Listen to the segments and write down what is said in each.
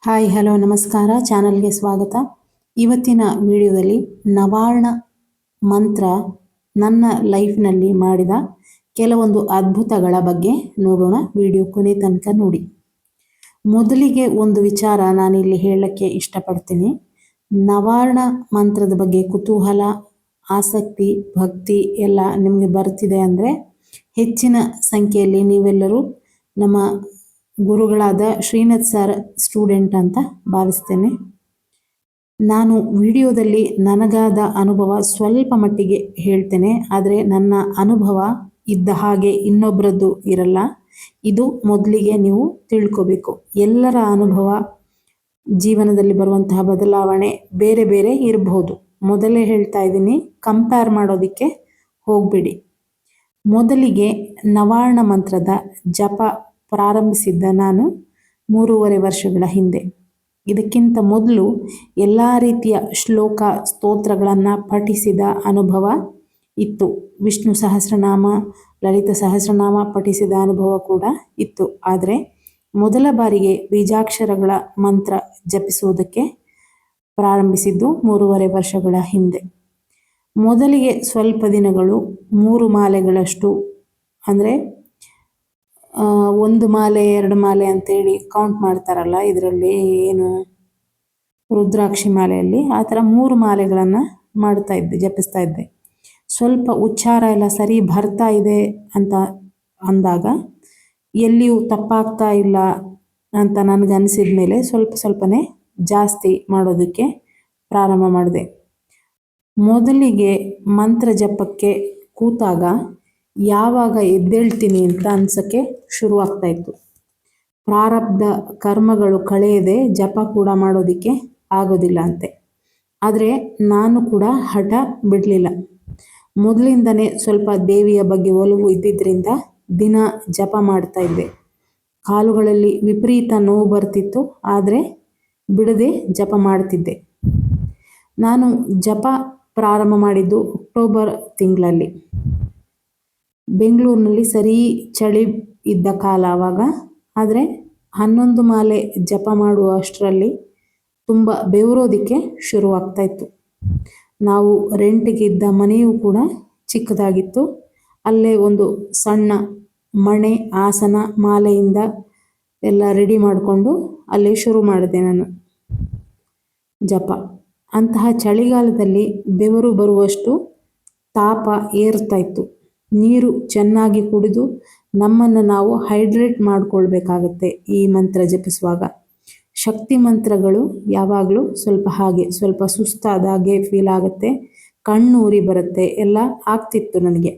Hi hello ನಮಸ್ಕಾರ, ಚಾನಲ್ಗೆ ಸ್ವಾಗತ. ಇವತ್ತಿನ ವಿಡಿಯೋದಲ್ಲಿ ನವಾರ್ಣ ಮಂತ್ರ ನನ್ನ ಲೈಫ್ನಲ್ಲಿ ಮಾಡಿದ ಕೆಲವೊಂದು ಅದ್ಭುತಗಳ ಬಗ್ಗೆ ನೋಡೋಣ. ವಿಡಿಯೋ ಕೊನೆ ತನಕ ನೋಡಿ. ಮೊದಲಿಗೆ ಒಂದು ವಿಚಾರ ನಾನಿಲ್ಲಿ ಹೇಳಕ್ಕೆ ಇಷ್ಟಪಡ್ತೀನಿ. ನವಾರ್ಣ ಮಂತ್ರದ ಬಗ್ಗೆ ಕುತೂಹಲ, ಆಸಕ್ತಿ, ಭಕ್ತಿ ಎಲ್ಲ ನಿಮಗೆ ಬರ್ತಿದೆ ಅಂದರೆ ಹೆಚ್ಚಿನ ಸಂಖ್ಯೆಯಲ್ಲಿ ನೀವೆಲ್ಲರೂ ನಮ್ಮ ಗುರುಗಳಾದ ಶ್ರೀನಾಥ್ ಸರ್ ಸ್ಟೂಡೆಂಟ್ ಅಂತ ಭಾವಿಸ್ತೇನೆ. ನಾನು ವಿಡಿಯೋದಲ್ಲಿ ನನಗಾದ ಅನುಭವ ಸ್ವಲ್ಪ ಮಟ್ಟಿಗೆ ಹೇಳ್ತೇನೆ, ಆದರೆ ನನ್ನ ಅನುಭವ ಇದ್ದ ಹಾಗೆ ಇನ್ನೊಬ್ಬರದ್ದು ಇರಲ್ಲ. ಇದು ಮೊದಲಿಗೆ ನೀವು ತಿಳ್ಕೋಬೇಕು. ಎಲ್ಲರ ಅನುಭವ, ಜೀವನದಲ್ಲಿ ಬರುವಂತಹ ಬದಲಾವಣೆ ಬೇರೆ ಬೇರೆ ಇರಬಹುದು. ಮೊದಲೇ ಹೇಳ್ತಾ ಇದ್ದೀನಿ, ಕಂಪೇರ್ ಮಾಡೋದಕ್ಕೆ ಹೋಗಬೇಡಿ. ಮೊದಲಿಗೆ ನವಾರ್ಣ ಮಂತ್ರದ ಜಪ ಪ್ರಾರಂಭಿಸಿದ್ದ ನಾನು 3.5 ವರ್ಷಗಳ ಹಿಂದೆ. ಇದಕ್ಕಿಂತ ಮೊದಲು ಎಲ್ಲ ರೀತಿಯ ಶ್ಲೋಕ ಸ್ತೋತ್ರಗಳನ್ನು ಪಠಿಸಿದ ಅನುಭವ ಇತ್ತು. ವಿಷ್ಣು ಸಹಸ್ರನಾಮ, ಲಲಿತ ಸಹಸ್ರನಾಮ ಪಠಿಸಿದ ಅನುಭವ ಕೂಡ ಇತ್ತು. ಆದರೆ ಮೊದಲ ಬಾರಿಗೆ ಬೀಜಾಕ್ಷರಗಳ ಮಂತ್ರ ಜಪಿಸುವುದಕ್ಕೆ ಪ್ರಾರಂಭಿಸಿದ್ದು 3.5 ವರ್ಷಗಳ ಹಿಂದೆ. ಮೊದಲಿಗೆ ಸ್ವಲ್ಪ ದಿನಗಳು 3 ಮಾಲೆಗಳಷ್ಟು, ಅಂದರೆ 1 ಮಾಲೆ 2 ಮಾಲೆ ಅಂತೇಳಿ ಕೌಂಟ್ ಮಾಡ್ತಾರಲ್ಲ, ಇದರಲ್ಲಿ ಏನು ರುದ್ರಾಕ್ಷಿ ಮಾಲೆಯಲ್ಲಿ ಆ ಥರ 3 ಮಾಲೆಗಳನ್ನು ಮಾಡ್ತಾ ಇದ್ದೆ, ಜಪಿಸ್ತಾ ಇದ್ದೆ. ಸ್ವಲ್ಪ ಉಚ್ಚಾರ ಎಲ್ಲ ಸರಿ ಬರ್ತಾ ಇದೆ ಅಂತ ಅಂದಾಗ, ಎಲ್ಲಿಯೂ ತಪ್ಪಾಗ್ತಾ ಇಲ್ಲ ಅಂತ ನನಗನ್ಸಿದ ಮೇಲೆ ಸ್ವಲ್ಪನೇ ಜಾಸ್ತಿ ಮಾಡೋದಕ್ಕೆ ಪ್ರಾರಂಭ ಮಾಡಿದೆ. ಮೊದಲಿಗೆ ಮಂತ್ರ ಜಪಕ್ಕೆ ಕೂತಾಗ ಯಾವಾಗ ಎದ್ದೇಳ್ತೀನಿ ಅಂತ ಅನ್ಸೋಕ್ಕೆ ಶುರುವಾಗ್ತಾ ಇತ್ತು. ಪ್ರಾರಬ್ಧ ಕರ್ಮಗಳು ಕಳೆಯದೆ ಜಪ ಕೂಡ ಮಾಡೋದಕ್ಕೆ ಆಗೋದಿಲ್ಲ ಅಂತೆ. ಆದರೆ ನಾನು ಕೂಡ ಹಠ ಬಿಡಲಿಲ್ಲ. ಮೊದಲಿಂದನೇ ಸ್ವಲ್ಪ ದೇವಿಯ ಬಗ್ಗೆ ಒಲವು ಇದ್ದಿದ್ದರಿಂದ ದಿನ ಜಪ ಮಾಡ್ತಾ ಇದ್ದೆ. ಕಾಲುಗಳಲ್ಲಿ ವಿಪರೀತ ನೋವು ಬರ್ತಿತ್ತು, ಆದರೆ ಬಿಡದೆ ಜಪ ಮಾಡ್ತಿದ್ದೆ. ನಾನು ಜಪ ಪ್ರಾರಂಭ ಮಾಡಿದ್ದು ಅಕ್ಟೋಬರ್ ತಿಂಗಳಲ್ಲಿ. ಬೆಂಗಳೂರಿನಲ್ಲಿ ಸರಿ ಚಳಿ ಇದ್ದ ಕಾಲ ಆವಾಗ. ಆದರೆ 11 ಮಾಲೆ ಜಪ ಮಾಡುವ ಅಷ್ಟರಲ್ಲಿ ತುಂಬ ಬೆವರೋದಕ್ಕೆ ಶುರುವಾಗ್ತಾ ಇತ್ತು. ನಾವು ರೆಂಟಿಗಿದ್ದ ಮನೆಯೂ ಕೂಡ ಚಿಕ್ಕದಾಗಿತ್ತು. ಅಲ್ಲೇ ಒಂದು ಸಣ್ಣ ಮಣೆ, ಆಸನ, ಮಾಲೆಯಿಂದ ಎಲ್ಲ ರೆಡಿ ಮಾಡಿಕೊಂಡು ಅಲ್ಲೇ ಶುರು ಮಾಡಿದೆ ನಾನು ಜಪ. ಅಂತಹ ಚಳಿಗಾಲದಲ್ಲಿ ಬೆವರು ಬರುವಷ್ಟು ತಾಪ ಏರ್ತಾ ಇತ್ತು. ನೀರು ಚೆನ್ನಾಗಿ ಕುಡಿದು ನಮ್ಮನ್ನು ನಾವು ಹೈಡ್ರೇಟ್ ಮಾಡಿಕೊಳ್ಬೇಕಾಗತ್ತೆ ಈ ಮಂತ್ರ ಜಪಿಸುವಾಗ. ಶಕ್ತಿ ಮಂತ್ರಗಳು ಯಾವಾಗಲೂ ಸ್ವಲ್ಪ ಸುಸ್ತಾದಾಗೆ ಫೀಲ್ ಆಗುತ್ತೆ, ಕಣ್ಣು ಉರಿ ಬರುತ್ತೆ, ಎಲ್ಲ ಆಗ್ತಿತ್ತು ನನಗೆ.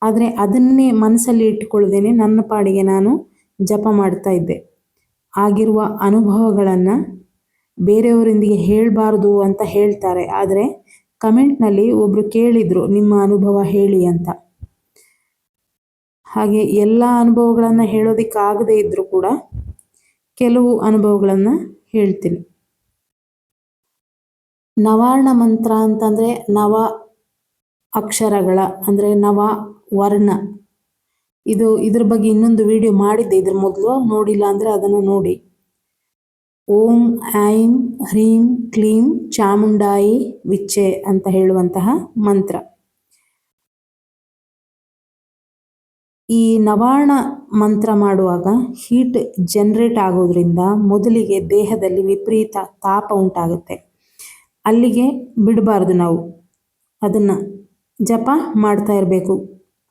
ಆದರೆ ಅದನ್ನೇ ಮನಸ್ಸಲ್ಲಿ ಇಟ್ಕೊಳ್ದೇನೆ ನನ್ನ ಪಾಡಿಗೆ ನಾನು ಜಪ ಮಾಡ್ತಾ ಇದ್ದೆ. ಆಗಿರುವ ಅನುಭವಗಳನ್ನು ಬೇರೆಯವರೊಂದಿಗೆ ಹೇಳಬಾರ್ದು ಅಂತ ಹೇಳ್ತಾರೆ, ಆದರೆ ಕಮೆಂಟ್ನಲ್ಲಿ ಒಬ್ಬರು ಕೇಳಿದರು ನಿಮ್ಮ ಅನುಭವ ಹೇಳಿ ಅಂತ. ಹಾಗೆ ಎಲ್ಲ ಅನುಭವಗಳನ್ನು ಹೇಳೋದಕ್ಕಾಗದೇ ಇದ್ದರೂ ಕೂಡ ಕೆಲವು ಅನುಭವಗಳನ್ನು ಹೇಳ್ತೀನಿ. ನವಾರ್ಣ ಮಂತ್ರ ಅಂತಂದರೆ ನವ ಅಕ್ಷರಗಳ, ಅಂದರೆ ನವ ವರ್ಣ. ಇದ್ರ ಬಗ್ಗೆ ಇನ್ನೊಂದು ವಿಡಿಯೋ ಮಾಡಿದ್ದೆ ಇದ್ರ ಮೊದಲು, ನೋಡಿಲ್ಲ ಅಂದರೆ ಅದನ್ನು ನೋಡಿ. ಓಂ ಐಂ ಹ್ರೀಂ ಕ್ಲೀಂ ಚಾಮುಂಡಾಯಿ ವಿಚ್ಚೆ ಅಂತ ಹೇಳುವಂತಹ ಮಂತ್ರ. ಈ ನವಾರ್ಣ ಮಂತ್ರ ಮಾಡುವಾಗ ಹೀಟ್ ಜನರೇಟ್ ಆಗೋದ್ರಿಂದ ಮೊದಲಿಗೆ ದೇಹದಲ್ಲಿ ವಿಪರೀತ ತಾಪ ಉಂಟಾಗುತ್ತೆ. ಅಲ್ಲಿಗೆ ಬಿಡಬಾರ್ದು, ನಾವು ಅದನ್ನು ಜಪ ಮಾಡ್ತಾ ಇರಬೇಕು.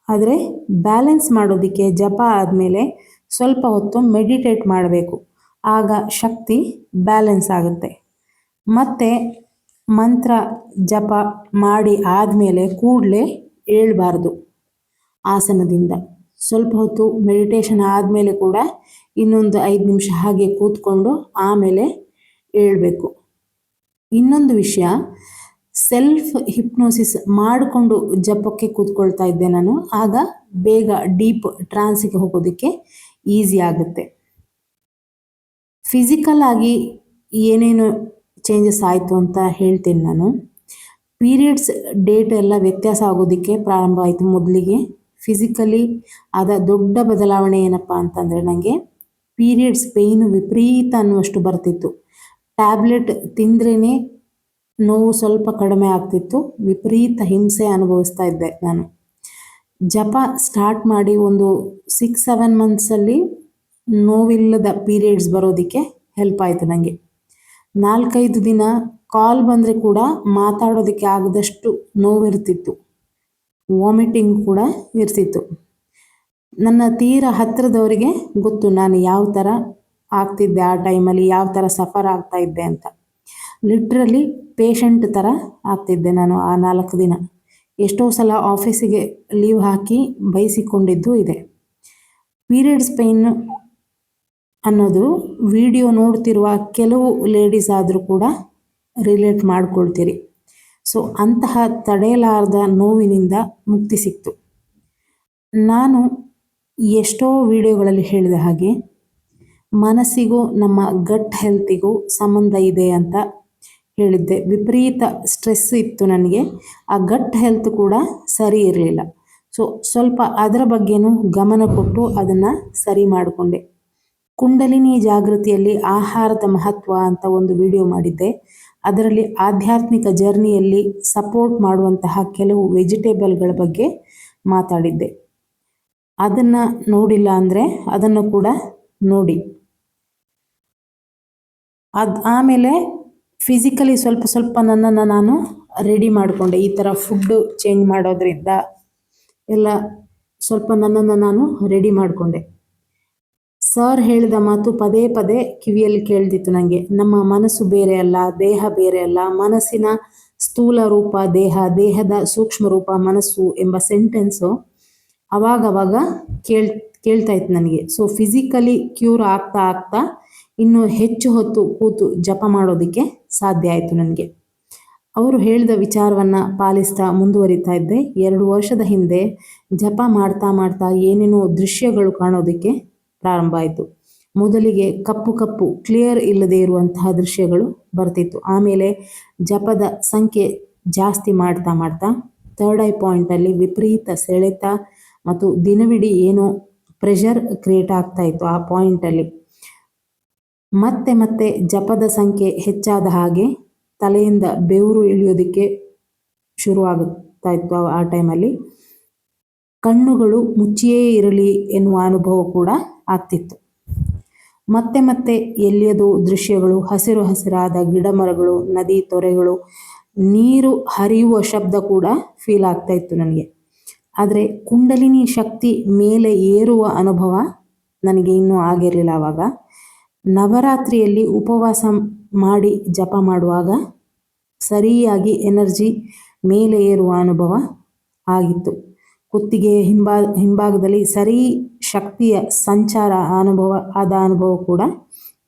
ಆದರೆ ಬ್ಯಾಲೆನ್ಸ್ ಮಾಡೋದಕ್ಕೆ ಜಪ ಆದಮೇಲೆ ಸ್ವಲ್ಪ ಹೊತ್ತು ಮೆಡಿಟೇಟ್ ಮಾಡಬೇಕು. ಆಗ ಶಕ್ತಿ ಬ್ಯಾಲೆನ್ಸ್ ಆಗುತ್ತೆ. ಮತ್ತು ಮಂತ್ರ ಜಪ ಮಾಡಿ ಆದಮೇಲೆ ಕೂಡಲೇ ಏಳಬಾರ್ದು ಆಸನದಿಂದ. ಸ್ವಲ್ಪ ಹೊತ್ತು ಮೆಡಿಟೇಷನ್ ಆದಮೇಲೆ ಕೂಡ ಇನ್ನೊಂದು 5 ನಿಮಿಷ ಹಾಗೆ ಕೂತ್ಕೊಂಡು ಆಮೇಲೆ ಏಳಬೇಕು. ಇನ್ನೊಂದು ವಿಷಯ, ಸೆಲ್ಫ್ ಹಿಪ್ನೋಸಿಸ್ ಮಾಡಿಕೊಂಡು ಜಪಕ್ಕೆ ಕೂತ್ಕೊಳ್ತಾ ಇದ್ದೆ ನಾನು. ಆಗ ಬೇಗ ಡೀಪ್ ಟ್ರಾನ್ಸಿಗೆ ಹೋಗೋದಕ್ಕೆ ಈಸಿ ಆಗುತ್ತೆ. ಫಿಸಿಕಲ್ ಆಗಿ ಏನೇನು ಚೇಂಜಸ್ ಆಯಿತು ಅಂತ ಹೇಳ್ತೀನಿ ನಾನು. ಪೀರಿಯಡ್ಸ್ ಡೇಟ್ ಎಲ್ಲ ವ್ಯತ್ಯಾಸ ಆಗೋದಕ್ಕೆ ಪ್ರಾರಂಭ ಆಯಿತು. ಮೊದಲಿಗೆ ಫಿಸಿಕಲಿ ಆದ ದೊಡ್ಡ ಬದಲಾವಣೆ ಏನಪ್ಪ ಅಂತಂದರೆ, ನನಗೆ ಪೀರಿಯಡ್ಸ್ ಪೇಯ್ನು ವಿಪರೀತ ಅನ್ನುವಷ್ಟು ಬರ್ತಿತ್ತು. ಟ್ಯಾಬ್ಲೆಟ್ ತಿಂದ್ರೇ ನೋವು ಸ್ವಲ್ಪ ಕಡಿಮೆ ಆಗ್ತಿತ್ತು. ವಿಪರೀತ ಹಿಂಸೆ ಅನುಭವಿಸ್ತಾ ಇದ್ದೆ ನಾನು. ಜಪ ಸ್ಟಾರ್ಟ್ ಮಾಡಿ ಒಂದು 6-7 ಮಂತ್ಸಲ್ಲಿ ನೋವಿಲ್ಲದ ಪೀರಿಯಡ್ಸ್ ಬರೋದಕ್ಕೆ ಹೆಲ್ಪ್ ಆಯಿತು ನನಗೆ. 4-5 ದಿನ ಕಾಲ್ ಬಂದರೆ ಕೂಡ ಮಾತಾಡೋದಕ್ಕೆ ಆಗದಷ್ಟು ನೋವಿರ್ತಿತ್ತು. ವಾಮಿಟಿಂಗ್ ಕೂಡ ಇರ್ತಿತ್ತು. ನನ್ನ ತೀರ ಹತ್ತಿರದವರಿಗೆ ಗೊತ್ತು ನಾನು ಯಾವ ಥರ ಆಗ್ತಿದ್ದೆ, ಆ ಟೈಮಲ್ಲಿ ಯಾವ ಥರ ಸಫರ್ ಆಗ್ತಾ ಇದ್ದೆ ಅಂತ. ಲಿಟ್ರಲಿ ಪೇಷಂಟ್ ಥರ ಆಗ್ತಿದ್ದೆ ನಾನು ಆ 4 ದಿನ. ಎಷ್ಟೋ ಸಲ ಆಫೀಸಿಗೆ ಲೀವ್ ಹಾಕಿ ಬೈಸಿಕೊಂಡಿದ್ದು ಇದೆ. ಪೀರಿಯಡ್ಸ್ ಪೇಯ್ನ್ ಅನ್ನೋದು ವಿಡಿಯೋ ನೋಡ್ತಿರುವ ಕೆಲವು ಲೇಡೀಸ್ ಆದರೂ ಕೂಡ ರಿಲೇಟ್ ಮಾಡ್ಕೊಳ್ತೀರಿ. ಸೊ ಅಂತಹ ತಡೆಯಲಾರದ ನೋವಿನಿಂದ ಮುಕ್ತಿ ಸಿಕ್ತು. ನಾನು ಎಷ್ಟೋ ವಿಡಿಯೋಗಳಲ್ಲಿ ಹೇಳಿದ ಹಾಗೆ ಮನಸ್ಸಿಗೂ ನಮ್ಮ ಗಟ್ ಹೆಲ್ತಿಗೂ ಸಂಬಂಧ ಇದೆ ಅಂತ ಹೇಳಿದ್ದೆ. ವಿಪರೀತ ಸ್ಟ್ರೆಸ್ ಇತ್ತು ನನಗೆ. ಆ ಗಟ್ ಹೆಲ್ತ್ ಕೂಡ ಸರಿ ಇರಲಿಲ್ಲ. ಸೊ ಸ್ವಲ್ಪ ಅದರ ಬಗ್ಗೆನೂ ಗಮನ ಕೊಟ್ಟು ಅದನ್ನು ಸರಿ ಮಾಡಿಕೊಂಡೆ. ಕುಂಡಲಿನಿ ಜಾಗೃತಿಯಲ್ಲಿ ಆಹಾರದ ಮಹತ್ವ ಅಂತ ಒಂದು ವಿಡಿಯೋ ಮಾಡಿದ್ದೆ. ಅದರಲ್ಲಿ ಆಧ್ಯಾತ್ಮಿಕ ಜರ್ನಿಯಲ್ಲಿ ಸಪೋರ್ಟ್ ಮಾಡುವಂತಹ ಕೆಲವು ವೆಜಿಟೇಬಲ್ಗಳ ಬಗ್ಗೆ ಮಾತಾಡಿದ್ದೆ. ಅದನ್ನು ನೋಡಿಲ್ಲ ಅಂದರೆ ಅದನ್ನು ಕೂಡ ನೋಡಿ. ಆಮೇಲೆ ಫಿಸಿಕಲಿ ಸ್ವಲ್ಪ ನನ್ನನ್ನು ನಾನು ರೆಡಿ ಮಾಡಿಕೊಂಡೆ. ಈ ಥರ ಫುಡ್ಡು ಚೇಂಜ್ ಮಾಡೋದ್ರಿಂದ ಎಲ್ಲ ಸ್ವಲ್ಪ ನನ್ನನ್ನು ನಾನು ರೆಡಿ ಮಾಡಿಕೊಂಡೆ. ಸರ್ ಹೇಳಿದ ಮಾತು ಪದೇ ಪದೇ ಕಿವಿಯಲ್ಲಿ ಕೇಳ್ತಿತ್ತು ನನಗೆ. ನಮ್ಮ ಮನಸ್ಸು ಬೇರೆ ಅಲ್ಲ, ದೇಹ ಬೇರೆ ಅಲ್ಲ, ಮನಸ್ಸಿನ ಸ್ಥೂಲ ರೂಪ ದೇಹ, ದೇಹದ ಸೂಕ್ಷ್ಮ ರೂಪ ಮನಸ್ಸು ಎಂಬ ಸೆಂಟೆನ್ಸು ಅವಾಗವಾಗ ಕೇಳ್ತಾ ಇತ್ತು ನನಗೆ. ಸೊ ಫಿಸಿಕಲಿ ಕ್ಯೂರ್ ಆಗ್ತಾ ಇನ್ನು ಹೆಚ್ಚು ಹೊತ್ತು ಕೂತು ಜಪ ಮಾಡೋದಕ್ಕೆ ಸಾಧ್ಯ ಆಯಿತು ನನಗೆ. ಅವರು ಹೇಳಿದ ವಿಚಾರವನ್ನು ಪಾಲಿಸ್ತಾ ಮುಂದುವರಿತಾ ಇದ್ದೆ. 2 ವರ್ಷದ ಹಿಂದೆ ಜಪ ಮಾಡ್ತಾ ಏನೇನೋ ದೃಶ್ಯಗಳು ಕಾಣೋದಕ್ಕೆ ಪ್ರಾರಂಭ ಆಯಿತು. ಮೊದಲಿಗೆ ಕಪ್ಪು ಕ್ಲಿಯರ್ ಇಲ್ಲದೆ ಇರುವಂತಹ ದೃಶ್ಯಗಳು ಬರ್ತಿತ್ತು. ಆಮೇಲೆ ಜಪದ ಸಂಖ್ಯೆ ಜಾಸ್ತಿ ಮಾಡ್ತಾ 3rd ಐ ಪಾಯಿಂಟಲ್ಲಿ ವಿಪರೀತ ಸೆಳೆತ ಮತ್ತು ದಿನವಿಡೀ ಏನೋ ಪ್ರೆಷರ್ ಕ್ರಿಯೇಟ್ ಆಗ್ತಾ ಇತ್ತು ಆ ಪಾಯಿಂಟಲ್ಲಿ. ಮತ್ತೆ ಜಪದ ಸಂಖ್ಯೆ ಹೆಚ್ಚಾದ ಹಾಗೆ ತಲೆಯಿಂದ ಬೆವರು ಇಳಿಯೋದಕ್ಕೆ ಶುರುವಾಗುತ್ತಾ ಇತ್ತು. ಆ ಟೈಮಲ್ಲಿ ಕಣ್ಣುಗಳು ಮುಚ್ಚಿಯೇ ಇರಲಿ ಎನ್ನುವ ಅನುಭವ ಕೂಡ ಆಗ್ತಿತ್ತು. ಮತ್ತೆ ಎಲ್ಲಿಯದು ದೃಶ್ಯಗಳು, ಹಸಿರಾದ ಗಿಡ ಮರಗಳು, ನದಿ ತೊರೆಗಳು, ನೀರು ಹರಿಯುವ ಶಬ್ದ ಕೂಡ ಫೀಲ್ ಆಗ್ತಾ ಇತ್ತು ನನಗೆ. ಆದರೆ ಕುಂಡಲಿನಿ ಶಕ್ತಿ ಮೇಲೆ ಏರುವ ಅನುಭವ ನನಗೆ ಇನ್ನೂ ಆಗಿರಲಿಲ್ಲ. ಆವಾಗ ನವರಾತ್ರಿಯಲ್ಲಿ ಉಪವಾಸ ಮಾಡಿ ಜಪ ಮಾಡುವಾಗ ಸರಿಯಾಗಿ ಎನರ್ಜಿ ಮೇಲೆ ಏರುವ ಅನುಭವ ಆಗಿತ್ತು. ಕುತ್ತಿಗೆ ಹಿಂಭಾಗದಲ್ಲಿ ಸರಿ ಶಕ್ತಿಯ ಸಂಚಾರ ಅನುಭವ ಕೂಡ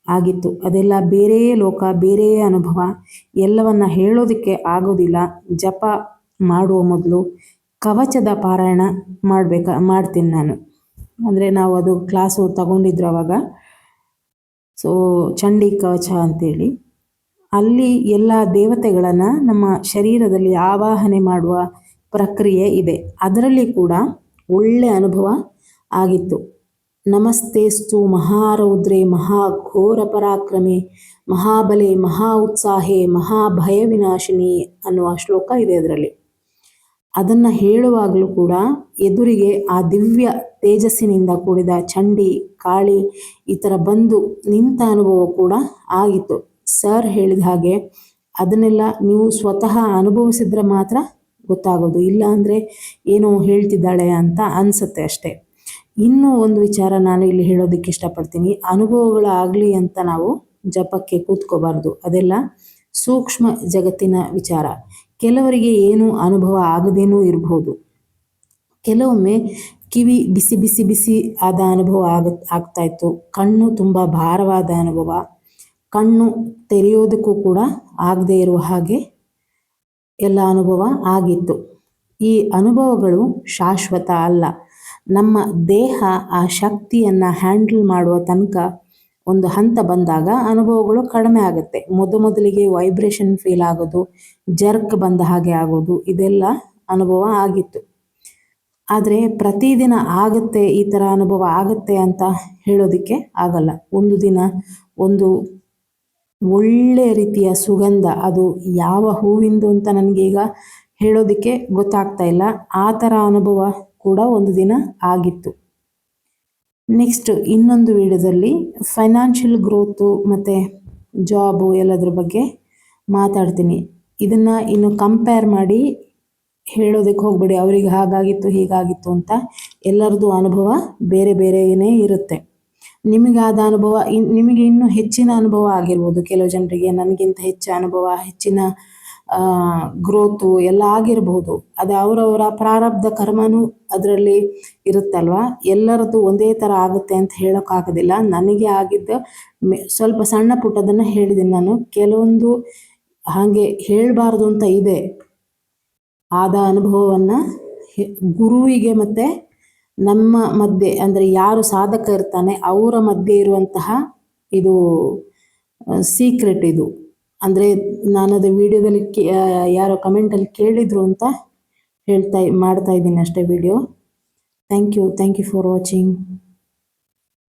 ಆಗಿತ್ತು. ಅದೆಲ್ಲ ಬೇರೆಯೇ ಲೋಕ, ಬೇರೆಯೇ ಅನುಭವ. ಎಲ್ಲವನ್ನ ಹೇಳೋದಕ್ಕೆ ಆಗೋದಿಲ್ಲ. ಜಪ ಮಾಡುವ ಮೊದಲು ಕವಚದ ಪಾರಾಯಣ ಮಾಡ್ತೀನಿ ನಾನು. ಅಂದರೆ ನಾವು ಅದು ಕ್ಲಾಸು ತಗೊಂಡಿದ್ರು ಅವಾಗ. ಸೊ ಚಂಡಿ ಕವಚ ಅಂತೇಳಿ ಅಲ್ಲಿ ಎಲ್ಲ ದೇವತೆಗಳನ್ನು ನಮ್ಮ ಶರೀರದಲ್ಲಿ ಆವಾಹನೆ ಮಾಡುವ ಪ್ರಕ್ರಿಯೆ ಇದೆ. ಅದರಲ್ಲಿ ಕೂಡ ಒಳ್ಳೆ ಅನುಭವ ಆಗಿತ್ತು. ನಮಸ್ತೇಸ್ತು ಮಹಾರೌದ್ರೇ ಮಹಾಘೋರ ಪರಾಕ್ರಮೆ ಮಹಾಬಲೆ ಮಹಾ ಉತ್ಸಾಹೆ ಮಹಾಭಯ ವಿನಾಶಿನಿ ಅನ್ನುವ ಶ್ಲೋಕ ಇದೆ ಅದರಲ್ಲಿ. ಅದನ್ನು ಹೇಳುವಾಗಲೂ ಕೂಡ ಎದುರಿಗೆ ಆ ದಿವ್ಯ ತೇಜಸ್ಸಿನಿಂದ ಕೂಡಿದ ಚಂಡಿ, ಕಾಳಿ ಈ ಥರ ಬಂದು ನಿಂತ ಅನುಭವ ಕೂಡ ಆಗಿತ್ತು. ಸರ್ ಹೇಳಿದ ಹಾಗೆ ಅದನ್ನೆಲ್ಲ ನೀವು ಸ್ವತಃ ಅನುಭವಿಸಿದ್ರೆ ಮಾತ್ರ ಗೊತ್ತಾಗೋದು. ಇಲ್ಲ ಅಂದರೆ ಏನೋ ಹೇಳ್ತಿದ್ದಾಳೆ ಅಂತ ಅನಿಸುತ್ತೆ ಅಷ್ಟೇ. ಇನ್ನೂ ಒಂದು ವಿಚಾರ ನಾನು ಇಲ್ಲಿ ಹೇಳೋದಕ್ಕೆ ಇಷ್ಟಪಡ್ತೀನಿ. ಅನುಭವಗಳಾಗಲಿ ಅಂತ ನಾವು ಜಪಕ್ಕೆ ಕೂತ್ಕೋಬಾರ್ದು. ಅದೆಲ್ಲ ಸೂಕ್ಷ್ಮ ಜಗತ್ತಿನ ವಿಚಾರ. ಕೆಲವರಿಗೆ ಏನು ಅನುಭವ ಆಗದೇನೂ ಇರಬಹುದು. ಕೆಲವೊಮ್ಮೆ ಕಿವಿ ಬಿಸಿ ಆದ ಅನುಭವ ಆಗ್ತಾ ಇತ್ತು. ಕಣ್ಣು ತುಂಬ ಭಾರವಾದ ಅನುಭವ, ಕಣ್ಣು ತೆರೆಯೋದಕ್ಕೂ ಕೂಡ ಆಗದೇ ಇರುವ ಹಾಗೆ ಎಲ್ಲ ಅನುಭವ ಆಗಿತ್ತು. ಈ ಅನುಭವಗಳು ಶಾಶ್ವತ ಅಲ್ಲ. ನಮ್ಮ ದೇಹ ಆ ಶಕ್ತಿಯನ್ನು ಹ್ಯಾಂಡಲ್ ಮಾಡುವ ತನಕ ಒಂದು ಹಂತ ಬಂದಾಗ ಅನುಭವಗಳು ಕಡಿಮೆ ಆಗುತ್ತೆ. ಮೊದಲಿಗೆ ವೈಬ್ರೇಷನ್ ಫೀಲ್ ಆಗೋದು, ಜರ್ಕ್ ಬಂದ ಹಾಗೆ ಆಗೋದು, ಇದೆಲ್ಲ ಅನುಭವ ಆಗಿತ್ತು. ಆದರೆ ಪ್ರತಿದಿನ ಆಗುತ್ತೆ, ಈ ಥರ ಅನುಭವ ಆಗುತ್ತೆ ಅಂತ ಹೇಳೋದಕ್ಕೆ ಆಗಲ್ಲ. ಒಂದು ದಿನ ಒಂದು ಒಳ್ಳೆಯ ರೀತಿಯ ಸುಗಂಧ, ಅದು ಯಾವ ಹೂವಿಂದು ಅಂತ ನನಗೀಗ ಹೇಳೋದಕ್ಕೆ ಗೊತ್ತಾಗ್ತಾ ಇಲ್ಲ, ಆ ಥರ ಅನುಭವ ಕೂಡ ಒಂದು ದಿನ ಆಗಿತ್ತು. ನೆಕ್ಸ್ಟ್ ಇನ್ನೊಂದು ವಿಡಿಯೋದಲ್ಲಿ ಫೈನಾನ್ಷಿಯಲ್ ಗ್ರೋತು ಮತ್ತು ಜಾಬು ಎಲ್ಲದ್ರ ಬಗ್ಗೆ ಮಾತಾಡ್ತೀನಿ. ಇದನ್ನು ಇನ್ನು ಕಂಪೇರ್ ಮಾಡಿ ಹೇಳೋದಕ್ಕೆ ಹೋಗಬೇಡಿ, ಅವರಿಗೆ ಹಾಗಾಗಿತ್ತು ಹೀಗಾಗಿತ್ತು ಅಂತ. ಎಲ್ಲರದ್ದು ಅನುಭವ ಬೇರೆ ಬೇರೆಯೇ ಇರುತ್ತೆ. ನಿಮಗಾದ ಅನುಭವ ನಿಮಗೆ ಇನ್ನೂ ಹೆಚ್ಚಿನ ಅನುಭವ ಆಗಿರ್ಬೋದು. ಕೆಲವು ಜನರಿಗೆ ನನಗಿಂತ ಹೆಚ್ಚು ಅನುಭವ, ಹೆಚ್ಚಿನ ಗ್ರೋತು ಎಲ್ಲ ಆಗಿರಬಹುದು. ಅದು ಅವರವರ ಪ್ರಾರಬ್ಧ ಕರ್ಮನೂ ಅದರಲ್ಲಿ ಇರುತ್ತಲ್ವ. ಎಲ್ಲರದ್ದು ಒಂದೇ ಥರ ಆಗುತ್ತೆ ಅಂತ ಹೇಳೋಕ್ಕಾಗೋದಿಲ್ಲ. ನನಗೆ ಆಗಿದ್ದ ಸ್ವಲ್ಪ ಸಣ್ಣ ಪುಟ್ಟದನ್ನು ಹೇಳಿದ್ದೀನಿ ನಾನು. ಕೆಲವೊಂದು ಹಾಗೆ ಹೇಳಬಾರ್ದು ಅಂತ ಇದೆ. ಆದ ಅನುಭವವನ್ನು ಗುರುವಿಗೆ ಮತ್ತು ನಮ್ಮ ಮಧ್ಯೆ, ಅಂದರೆ ಯಾರು ಸಾಧಕ ಇರ್ತಾನೆ ಅವರ ಮಧ್ಯೆ ಇರುವಂತಹ ಇದು ಸೀಕ್ರೆಟ್ ಇದು. ಅಂದರೆ ನಾನದು ವಿಡಿಯೋದಲ್ಲಿ ಯಾರೋ ಕಮೆಂಟಲ್ಲಿ ಕೇಳಿದರು ಅಂತ ಮಾಡ್ತಾ ಇದ್ದೀನಿ ಅಷ್ಟೇ video. Thank you for watching.